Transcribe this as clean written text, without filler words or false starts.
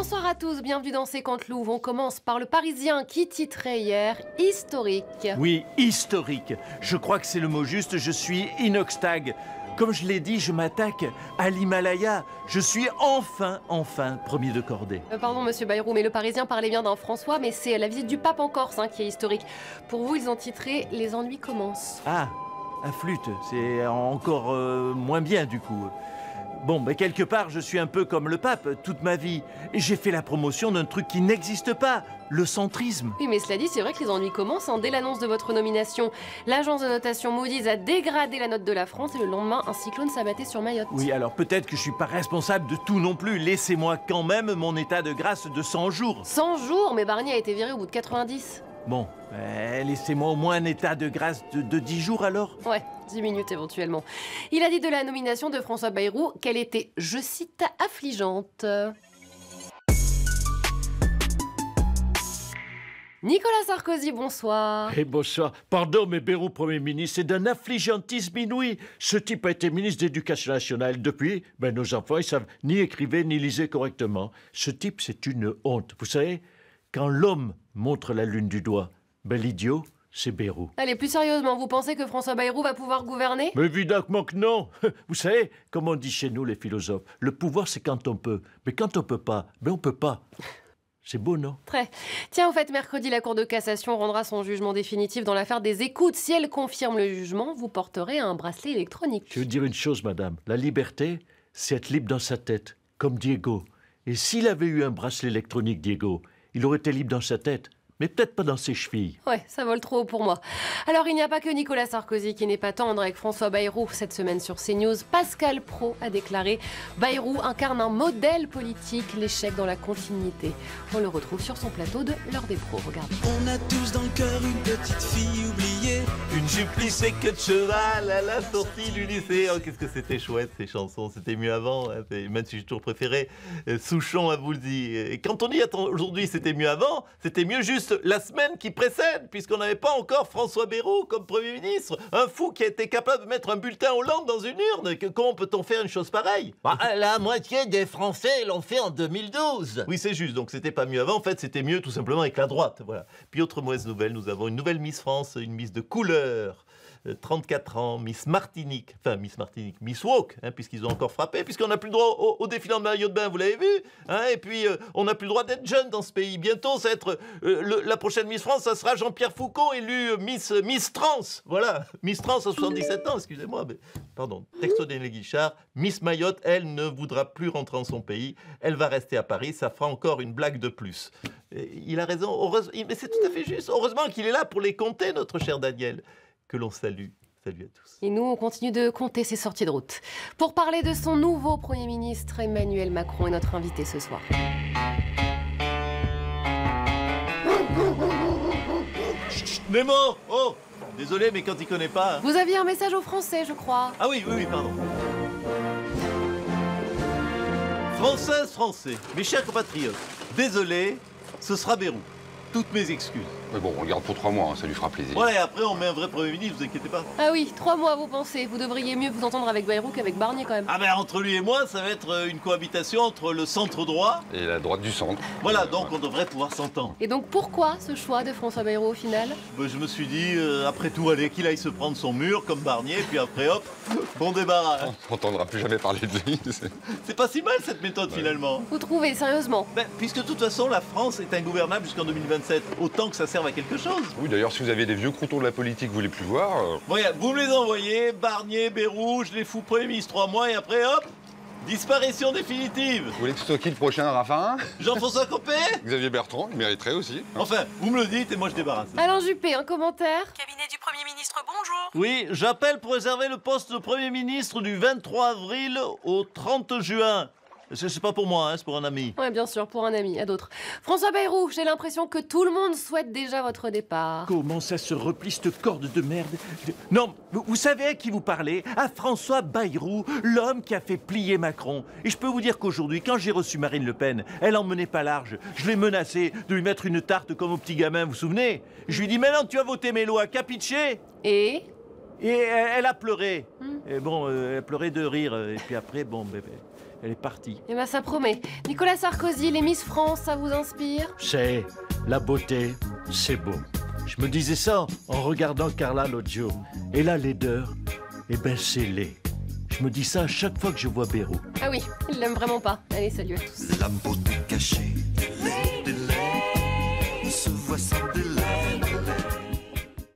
Bonsoir à tous, bienvenue dans C'est Canteloup. On commence par le Parisien qui titrait hier « Historique ». Oui, historique. Je crois que c'est le mot juste, je suis inoxtag. Comme je l'ai dit, je m'attaque à l'Himalaya. Je suis enfin premier de cordée. Pardon, monsieur Bayrou, mais le Parisien parlait bien d'un François, mais c'est la visite du pape en Corse qui est historique. Pour vous, ils ont titré « Les ennuis commencent ». Ah, à flûte, c'est encore moins bien du coup. Bon, mais quelque part, je suis un peu comme le pape toute ma vie. J'ai fait la promotion d'un truc qui n'existe pas, le centrisme. Oui, mais cela dit, c'est vrai que les ennuis commencent. Dès l'annonce de votre nomination, l'agence de notation Moody's a dégradé la note de la France et le lendemain, un cyclone s'abattait sur Mayotte. Oui, alors peut-être que je suis pas responsable de tout non plus. Laissez-moi quand même mon état de grâce de 100 jours. 100 jours, mais Barnier a été viré au bout de 90. Bon, laissez-moi au moins un état de grâce de 10 jours alors. Ouais, 10 minutes éventuellement. Il a dit de la nomination de François Bayrou qu'elle était, je cite, affligeante. Nicolas Sarkozy, bonsoir. Et bonsoir. Pardon, mais Bayrou, Premier ministre, c'est d'un affligeantisme inouï. Ce type a été ministre d'éducation nationale. Depuis, nos enfants, ils savent ni écrire ni liser correctement. Ce type, c'est une honte. Vous savez, quand l'homme montre la lune du doigt, l'idiot, c'est Bayrou. Allez, plus sérieusement, vous pensez que François Bayrou va pouvoir gouverner? Mais évidemment que non. Vous savez, comme on dit chez nous, les philosophes, le pouvoir, c'est quand on peut. Mais quand on peut pas, on peut pas. C'est beau, non? Très. Tiens, au fait, mercredi, la Cour de cassation rendra son jugement définitif dans l'affaire des écoutes. Si elle confirme le jugement, vous porterez un bracelet électronique. Je veux dire une chose, madame. La liberté, c'est être libre dans sa tête, comme Diego. Et s'il avait eu un bracelet électronique, Diego, il aurait été libre dans sa tête, mais peut-être pas dans ses chevilles. Ouais, ça vole trop haut pour moi. Alors, il n'y a pas que Nicolas Sarkozy qui n'est pas tendre avec François Bayrou. Cette semaine sur CNews, Pascal Praud a déclaré « Bayrou incarne un modèle politique, l'échec dans la continuité ». On le retrouve sur son plateau de L'Heure des pros. Regardez. On a tous dans le cœur une petite fille oubliée. Une jupe plissée que de cheval à la sortie du lycée. Oh, qu'est-ce que c'était chouette ces chansons. C'était mieux avant, même si j'ai toujours préféré Souchon à vous le dire. Et quand on dit aujourd'hui c'était mieux avant, c'était mieux juste la semaine qui précède, puisqu'on n'avait pas encore François Bayrou comme Premier ministre. Un fou qui a été capable de mettre un bulletin Hollande dans une urne. Comment peut-on faire une chose pareille? La moitié des Français l'ont fait en 2012. Oui, c'est juste. Donc, c'était pas mieux avant. En fait, c'était mieux tout simplement avec la droite. Voilà. Puis, autre mauvaise nouvelle, nous avons une nouvelle Miss France, une Miss de couleur. 34 ans, Miss Martinique, Miss Walk, puisqu'ils ont encore frappé, puisqu'on n'a plus le droit au défilant de maillot de bain, vous l'avez vu, et puis on n'a plus le droit d'être jeune dans ce pays. Bientôt, ça va être la prochaine Miss France, ça sera Jean-Pierre Foucault, élu Miss Trans, voilà, Miss Trans à 77 ans, excusez-moi, mais pardon, texto d'Aîné Guichard, Miss Mayotte, elle ne voudra plus rentrer en son pays, elle va rester à Paris, ça fera encore une blague de plus. Il a raison, mais c'est tout à fait juste, heureusement qu'il est là pour les compter, notre cher Daniel. Que l'on salue. Salut à tous. Et nous, on continue de compter ses sorties de route. Pour parler de son nouveau Premier ministre, Emmanuel Macron est notre invité ce soir. Nemo! Oh! Désolé, mais quand il connaît pas... Vous aviez un message aux Français, je crois. Ah oui, pardon. Françaises, Français, mes chers compatriotes, désolé, ce sera Bayrou. Toutes mes excuses. Mais bon, on le garde pour 3 mois, ça lui fera plaisir. Ouais, après on met un vrai Premier ministre, vous inquiétez pas. Ah oui, 3 mois, vous pensez. Vous devriez mieux vous entendre avec Bayrou qu'avec Barnier quand même. Ah ben entre lui et moi, ça va être une cohabitation entre le centre droit... Et la droite du centre. Voilà, donc on devrait pouvoir s'entendre. Et donc pourquoi ce choix de François Bayrou au final? Je me suis dit, après tout, allez, qu'il aille se prendre son mur comme Barnier, puis après hop, bon débarras. On n'entendra plus jamais parler de lui. C'est pas si mal cette méthode finalement. Vous trouvez, sérieusement? Puisque de toute façon, la France est ingouvernable jusqu'en 2027, autant que ça serve à quelque chose. Oui, d'ailleurs, si vous avez des vieux croutons de la politique que vous voulez plus voir... Regarde, vous me les envoyez, Barnier, Bayrou, je les fous Premier ministre 3 mois et après, hop, disparition définitive. Vous voulez que ce soit qui le prochain, Raffarin? Jean-François Copé? Xavier Bertrand, il mériterait aussi. Enfin, vous me le dites et moi je débarrasse. Alain Juppé, un commentaire? Cabinet du Premier ministre, bonjour. Oui, j'appelle pour réserver le poste de Premier ministre du 23 avril au 30 juin. C'est pas pour moi, c'est pour un ami. Ouais, bien sûr, pour un ami, à d'autres. François Bayrou, j'ai l'impression que tout le monde souhaite déjà votre départ. Comment ça se replie, cette corde de merde? Non, vous savez à qui vous parlez? À François Bayrou, l'homme qui a fait plier Macron. Et je peux vous dire qu'aujourd'hui, quand j'ai reçu Marine Le Pen, elle en menait pas large. Je l'ai menacé de lui mettre une tarte comme au petit gamin, vous vous souvenez? Je lui ai dit, maintenant tu as voté mes lois, capiche? Et elle a pleuré. Et bon, elle a pleuré de rire. Et puis après, bon, bébé. Elle est partie. Eh ben ça promet. Nicolas Sarkozy, les Miss France, ça vous inspire? C'est la beauté, c'est beau. Je me disais ça en regardant Carla l'autre jour. Et la laideur, eh ben c'est laid. Je me dis ça à chaque fois que je vois Bérou. Ah oui, il l'aime vraiment pas. Allez, salut à tous. La beauté cachée